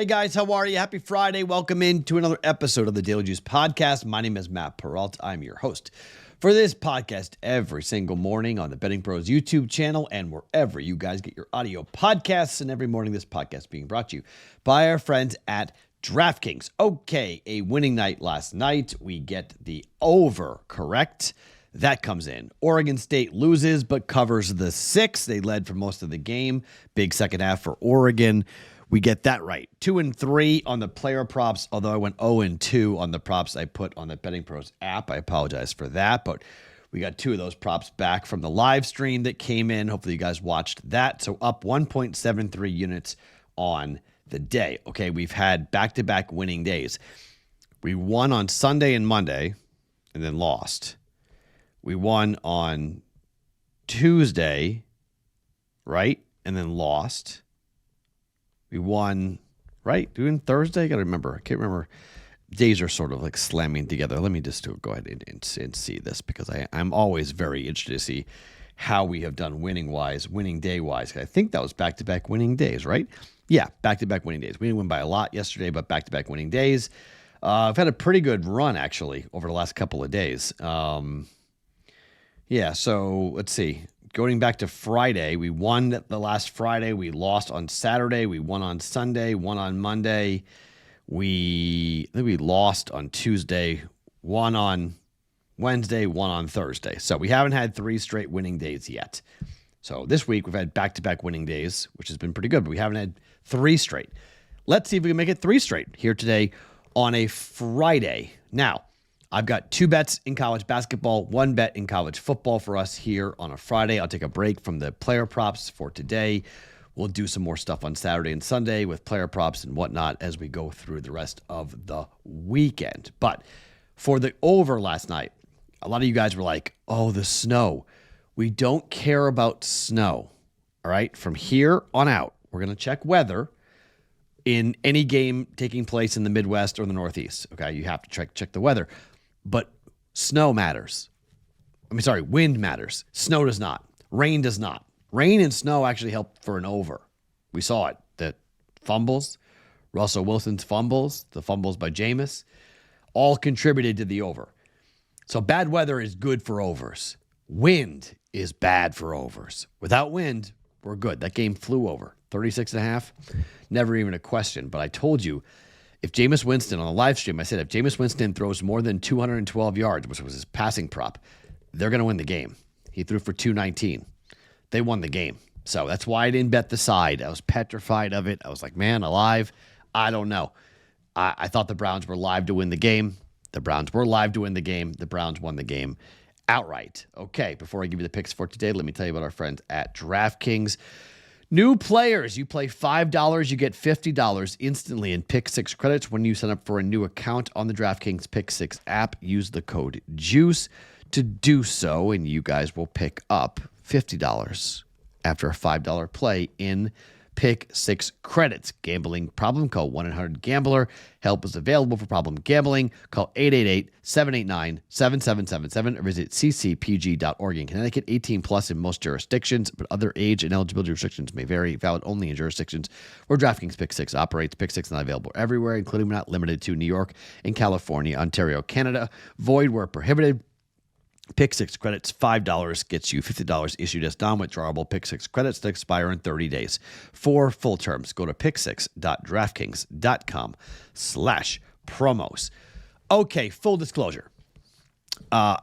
Hey guys, how are you? Happy Friday. Welcome into another episode of the Daily Juice Podcast. My name is Matt Perrault. I'm your host for this podcast every single morning on the BettingPros YouTube channel and wherever you guys get your audio podcasts. And every morning this podcast being brought to you by our friends at DraftKings. Okay, a winning night last night. We get the over correct. That comes in. Oregon State loses but covers the 6. They led for most of the game. Big second half for Oregon. We get that right. 2-3 on the player props, although I went 0-2 on the props I put on the BettingPros app. I apologize for that, but we got 2 of those props back from the live stream that came in. Hopefully you guys watched that. So up 1.73 units on the day. Okay, we've had back-to-back winning days. We won on Sunday and Monday and then lost. We won on Tuesday, right? And then lost. We won, right? Doing Thursday? I got to remember. I can't remember. Days are sort of like slamming together. Let me just go ahead and see this because I'm always very interested to see how we have done winning-wise, winning day-wise. I think that was back-to-back winning days, right? Yeah, back-to-back winning days. We didn't win by a lot yesterday, but back-to-back winning days. I've had a pretty good run, actually, over the last couple of days. Yeah, so let's see. Going back to Friday, we won the last Friday. We lost on Saturday. We won on Sunday, won on Monday. I think we lost on Tuesday, won on Wednesday, won on Thursday. So we haven't had 3 straight winning days yet. So this week we've had back-to-back winning days, which has been pretty good, but we haven't had 3 straight. Let's see if we can make it 3 straight here today on a Friday. Now, I've got 2 bets in college basketball, 1 bet in college football for us here on a Friday. I'll take a break from the player props for today. We'll do some more stuff on Saturday and Sunday with player props and whatnot as we go through the rest of the weekend. But for the over last night, a lot of you guys were like, oh, the snow. We don't care about snow. All right. From here on out, we're going to check weather in any game taking place in the Midwest or the Northeast. Okay. You have to check the weather. But snow matters. Wind matters. Snow does not. Rain does not. Rain and snow actually help for an over. We saw it. The fumbles, Russell Wilson's fumbles, the fumbles by Jameis, all contributed to the over. So bad weather is good for overs. Wind is bad for overs. Without wind, we're good. That game flew over. 36.5, never even a question. But I told you, if Jameis Winston, on the live stream, I said if Jameis Winston throws more than 212 yards, which was his passing prop, they're going to win the game. He threw for 219. They won the game. So that's why I didn't bet the side. I was petrified of it. I was like, man, alive? I don't know. I thought the Browns were live to win the game. The Browns were live to win the game. The Browns won the game outright. Okay, before I give you the picks for today, let me tell you about our friends at DraftKings. New players, you play $5, you get $50 instantly in Pick 6 credits when you sign up for a new account on the DraftKings Pick 6 app. Use the code JUICE to do so, and you guys will pick up $50 after a $5 play in Pick 6 credits. Gambling problem? Call 1-800-GAMBLER. Help is available for problem gambling. Call 888-789-7777 or visit ccpg.org in Connecticut. 18 plus in most jurisdictions, but other age and eligibility restrictions may vary. Valid only in jurisdictions where DraftKings Pick 6 operates. Pick 6 not available everywhere, including but not limited to New York and California, Ontario, Canada. Void where prohibited. Pick 6 credits, $5 gets you $50 issued as non-withdrawable Pick 6 credits that expire in 30 days. For full terms, go to pick6.draftkings.com/promos. Okay, full disclosure.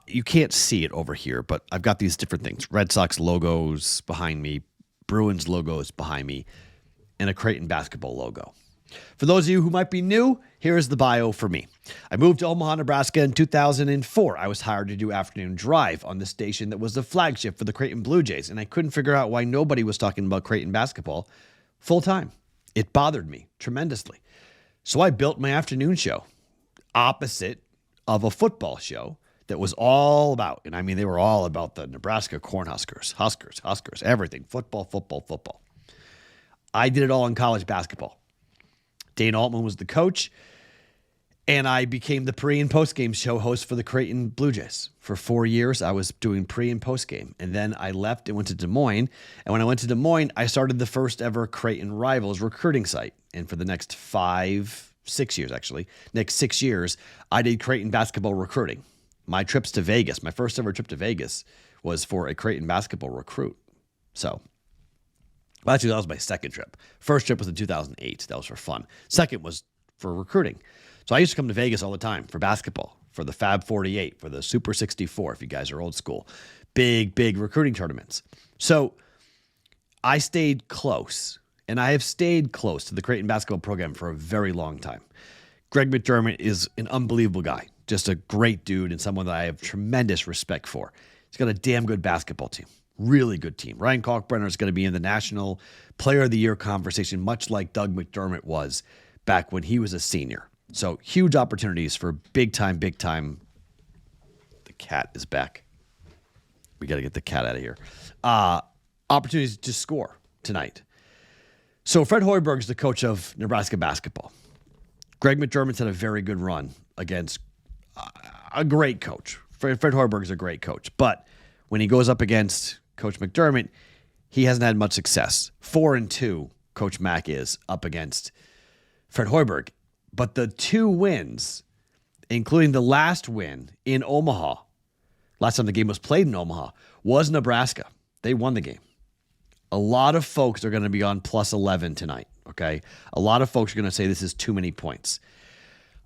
You can't see it over here, but I've got these different things. Red Sox logos behind me, Bruins logos behind me, and a Creighton basketball logo. For those of you who might be new, here is the bio for me. I moved to Omaha, Nebraska in 2004. I was hired to do afternoon drive on the station that was the flagship for the Creighton Blue Jays, and I couldn't figure out why nobody was talking about Creighton basketball full time. It bothered me tremendously. So I built my afternoon show opposite of a football show that was all about, and I mean, they were all about the Nebraska Cornhuskers, Huskers, everything, football. I did it all in college basketball. Dane Altman was the coach, And I became the pre- and post-game show host for the Creighton Blue Jays. For 4 years, I was doing pre- and post-game. And then I left and went to Des Moines. And when I went to Des Moines, I started the first ever Creighton Rivals recruiting site. And for the next 6 years, next 6 years, I did Creighton basketball recruiting. My trips to Vegas, my first ever trip to Vegas was for a Creighton basketball recruit. So, well, actually, that was my second trip. First trip was in 2008. That was for fun. Second was for recruiting. So I used to come to Vegas all the time for basketball, for the Fab 48, for the Super 64, if you guys are old school. Big recruiting tournaments. So I stayed close, and I have stayed close to the Creighton basketball program for a very long time. Greg McDermott is an unbelievable guy, just a great dude and someone that I have tremendous respect for. He's got a damn good basketball team, really good team. Ryan Kalkbrenner is going to be in the National Player of the Year conversation, much like Doug McDermott was back when he was a senior. So huge opportunities for big time. The cat is back. We got to get the cat out of here. Opportunities to score tonight. So Fred Hoiberg's the coach of Nebraska basketball. Greg McDermott's had a very good run against a great coach. Fred Hoiberg's a great coach. But when he goes up against Coach McDermott, he hasn't had much success. 4-2, Coach Mack is up against Fred Hoiberg. But the 2 wins, including the last win in Omaha, last time the game was played in Omaha, was Nebraska. They won the game. A lot of folks are going to be on plus 11 tonight, okay? A lot of folks are going to say this is too many points.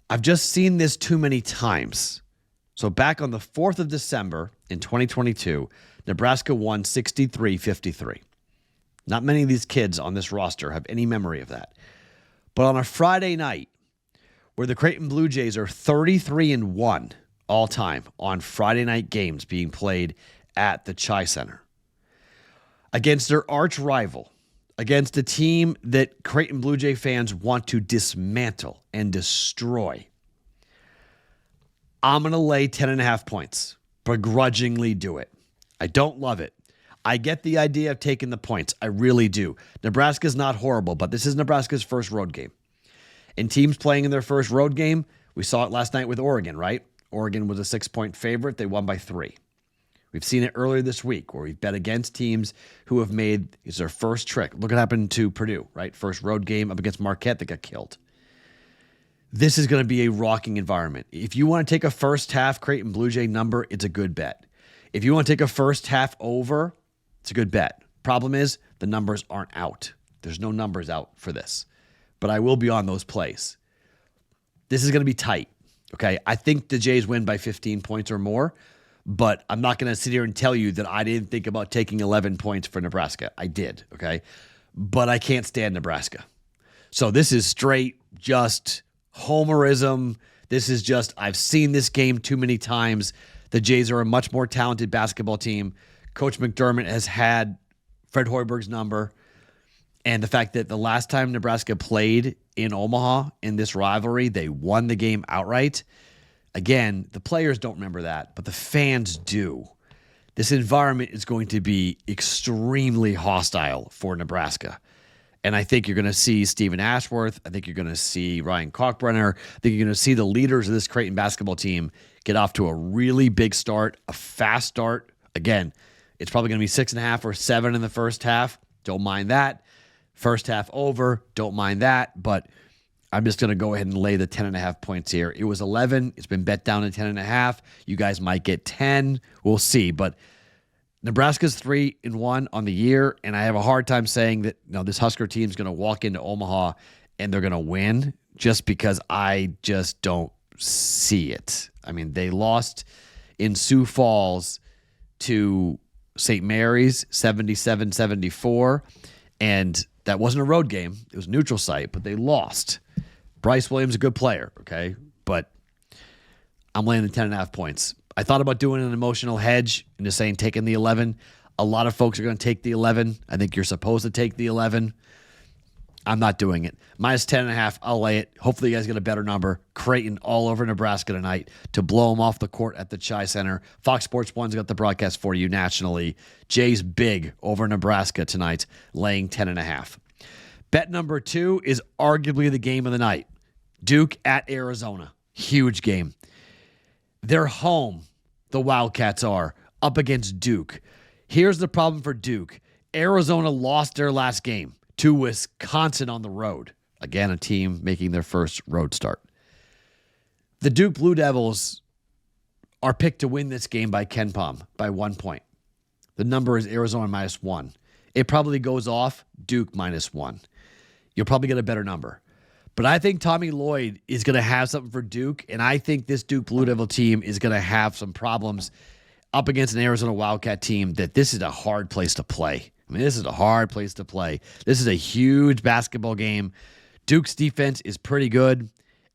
I've just seen this too many times. So back on the 4th of December in 2022, Nebraska won 63-53. Not many of these kids on this roster have any memory of that. But on a Friday night, where the Creighton Blue Jays are 33-1 all time on Friday night games being played at the Chi Center, against their arch rival, against a team that Creighton Blue Jay fans want to dismantle and destroy, I'm going to lay 10.5 points. Begrudgingly do it. I don't love it. I get the idea of taking the points. I really do. Nebraska's not horrible, but this is Nebraska's first road game. And teams playing in their first road game, we saw it last night with Oregon, right? Oregon was a 6-point favorite. They won by 3. We've seen it earlier this week where we've bet against teams who have made it's their first trick. Look what happened to Purdue, right? First road game up against Marquette that got killed. This is going to be a rocking environment. If you want to take a first half Creighton Blue Jay number, it's a good bet. If you want to take a first half over, it's a good bet. Problem is, the numbers aren't out. There's no numbers out for this. But I will be on those plays. This is going to be tight, okay? I think the Jays win by 15 points or more, but I'm not going to sit here and tell you that I didn't think about taking 11 points for Nebraska. I did, okay? But I can't stand Nebraska. So this is straight just homerism. This is just, I've seen this game too many times. The Jays are a much more talented basketball team. Coach McDermott has had Fred Hoiberg's number. And the fact that the last time Nebraska played in Omaha in this rivalry, they won the game outright. Again, the players don't remember that, but the fans do. This environment is going to be extremely hostile for Nebraska. And I think you're going to see Stephen Ashworth. I think you're going to see Ryan Kalkbrenner. I think you're going to see the leaders of this Creighton basketball team get off to a really big start, a fast start. Again, it's probably going to be 6.5 or 7 in the first half. Don't mind that. First half over, don't mind that, but I'm just going to go ahead and lay the 10.5 points here. It was 11. It's been bet down to 10.5. You guys might get 10. We'll see, but Nebraska's 3-1 on the year, and I have a hard time saying that this Husker team is going to walk into Omaha and they're going to win just because I just don't see it. I mean, they lost in Sioux Falls to St. Mary's 77-74, and that wasn't a road game. It was a neutral site, but they lost. Bryce Williams, a good player, okay? But I'm laying the 10.5 points. I thought about doing an emotional hedge and just saying taking the 11. A lot of folks are going to take the 11. I think you're supposed to take the 11. I'm not doing it. Minus 10.5, I'll lay it. Hopefully you guys get a better number. Creighton all over Nebraska tonight to blow them off the court at the Chi Center. Fox Sports 1's got the broadcast for you nationally. Jay's big over Nebraska tonight, laying 10.5. Bet number 2 is arguably the game of the night. Duke at Arizona. Huge game. They're home, the Wildcats are, up against Duke. Here's the problem for Duke. Arizona lost their last game to Wisconsin on the road. Again, a team making their first road start. The Duke Blue Devils are picked to win this game by KenPom by 1 point. The number is Arizona -1. It probably goes off Duke -1. You'll probably get a better number. But I think Tommy Lloyd is going to have something for Duke, and I think this Duke Blue Devil team is going to have some problems up against an Arizona Wildcat team that this is a hard place to play. I mean, this is a hard place to play. This is a huge basketball game. Duke's defense is pretty good.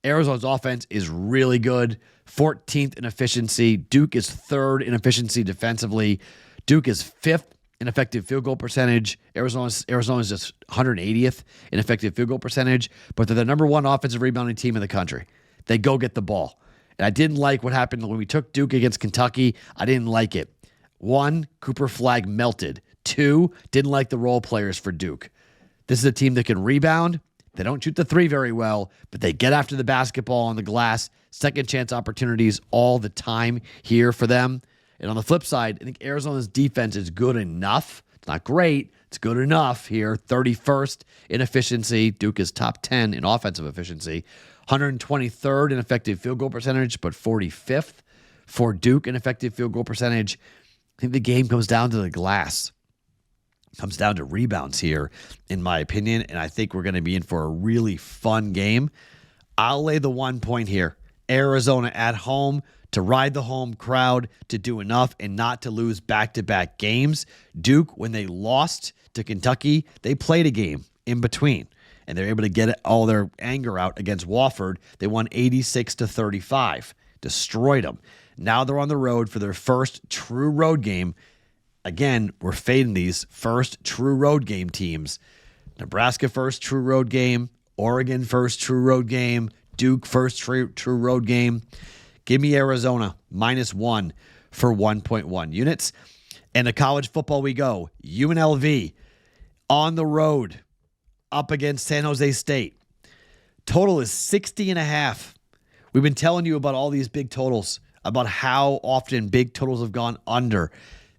Arizona's offense is really good. 14th in efficiency. Duke is 3rd in efficiency defensively. Duke is 5th in effective field goal percentage. Arizona's just 180th in effective field goal percentage, but they're the number 1 offensive rebounding team in the country. They go get the ball. And I didn't like what happened when we took Duke against Kentucky. I didn't like it. 1, Cooper Flagg melted. 2, didn't like the role players for Duke. This is a team that can rebound. They don't shoot the 3 very well, but they get after the basketball on the glass. Second chance opportunities all the time here for them. And on the flip side, I think Arizona's defense is good enough. It's not great. It's good enough here. 31st in efficiency. Duke is top 10 in offensive efficiency. 123rd in effective field goal percentage, but 45th for Duke in effective field goal percentage. I think the game comes down to the glass. Comes down to rebounds here, in my opinion, and I think we're going to be in for a really fun game. I'll lay the 1 point here. Arizona at home to ride the home crowd, to do enough and not to lose back-to-back games. Duke, when they lost to Kentucky, they played a game in between, and they're able to get all their anger out against Wofford. They won 86-35, destroyed them. Now they're on the road for their first true road game. Again, we're fading these first true road game teams. Nebraska first true road game, Oregon first true road game, Duke first true road game. Give me Arizona -1 for 1.1 units. And to college football we go. UNLV on the road up against San Jose State. Total is 60.5. We've been telling you about all these big totals, about how often big totals have gone under.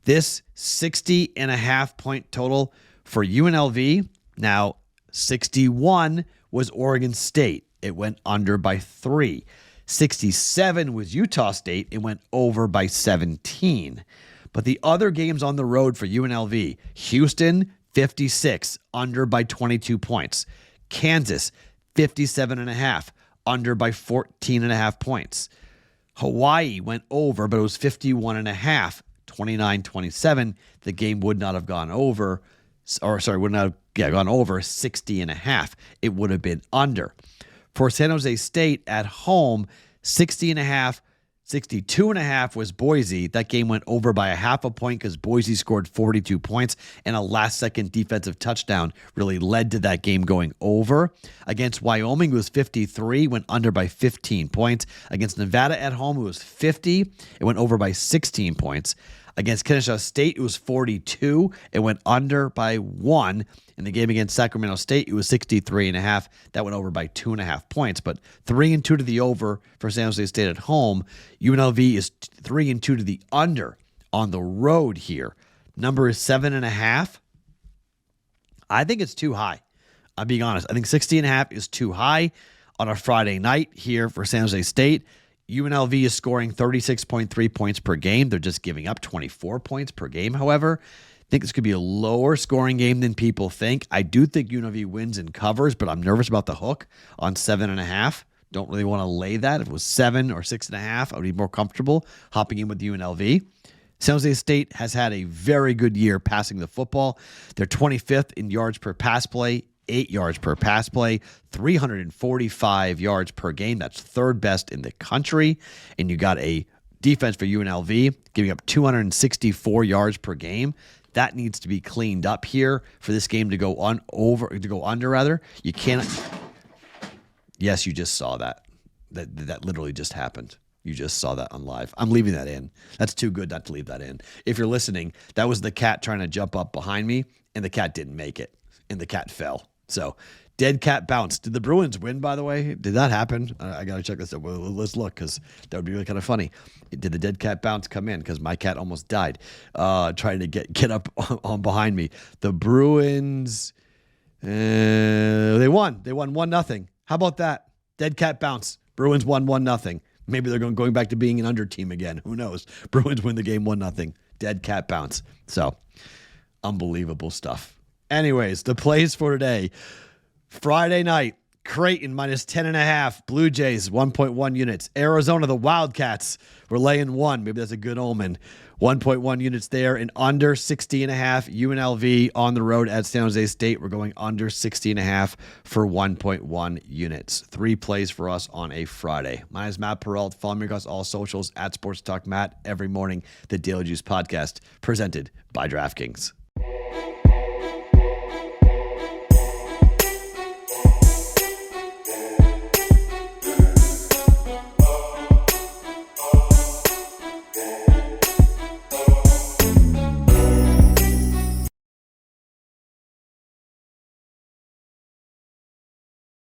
This 60.5 point total for UNLV. Now, 61 was Oregon State. It went under by 3. 67 was Utah State. It went over by 17. But the other games on the road for UNLV, Houston, 56, under by 22 points. Kansas, 57.5, under by 14.5 points. Hawaii went over, but it was 51.5, 29-27. The game would not have gone over, would not have gone over 60.5. It would have been under. For San Jose State at home, 60.5, 62.5 was Boise. That game went over by 0.5 point because Boise scored 42 points, and a last-second defensive touchdown really led to that game going over. Against Wyoming, it was 53, went under by 15 points. Against Nevada at home, it was 50. It went over by 16 points. Against Kennesaw State, it was 42. It went under by 1. In the game against Sacramento State, it was 63.5. That went over by 2.5 points. But 3-2 to the over for San Jose State at home. UNLV is 3-2 to the under on the road here. Number is 7.5. I think it's too high. I'm being honest. I think 60.5 is too high on a Friday night here for San Jose State. UNLV is scoring 36.3 points per game. They're just giving up 24 points per game, however. I think this could be a lower scoring game than people think. I do think UNLV wins and covers, but I'm nervous about the hook on 7.5. Don't really want to lay that. If it was 7 or 6.5, I would be more comfortable hopping in with UNLV. San Jose State has had a very good year passing the football. They're 25th in yards per pass play, 8 yards per pass play, 345 yards per game. That's third best in the country. And you got a defense for UNLV giving up 264 yards per game. That needs to be cleaned up here for this game to go under. You cannot. Yes, you just saw that. That literally just happened. You just saw that on live. I'm leaving that in. That's too good not to leave that in. If you're listening, that was the cat trying to jump up behind me, and the cat didn't make it, and the cat fell. So Dead cat bounce. Did the Bruins win, by the way? Did that happen? I got to check this out. Well, let's look, because that would be really kind of funny. Did the dead cat bounce come in? Because my cat almost died trying to get up on behind me. The Bruins, they won. They won 1-0. How about that? Dead cat bounce. Bruins won 1-0. Maybe they're going back to being an under team again. Who knows? Bruins win the game 1-0. Dead cat bounce. So, unbelievable stuff. Anyways, the plays for today. Friday night, Creighton minus 10.5. Blue Jays, 1.1 units. Arizona, the Wildcats, we're laying 1. Maybe that's a good omen. 1.1 units there, and under 60.5. UNLV on the road at San Jose State. We're going under 60.5 for 1.1 units. 3 plays for us on a Friday. My name is Matt Perrault. Follow me across all socials at Sports Talk Matt every morning. The Daily Juice Podcast, presented by DraftKings.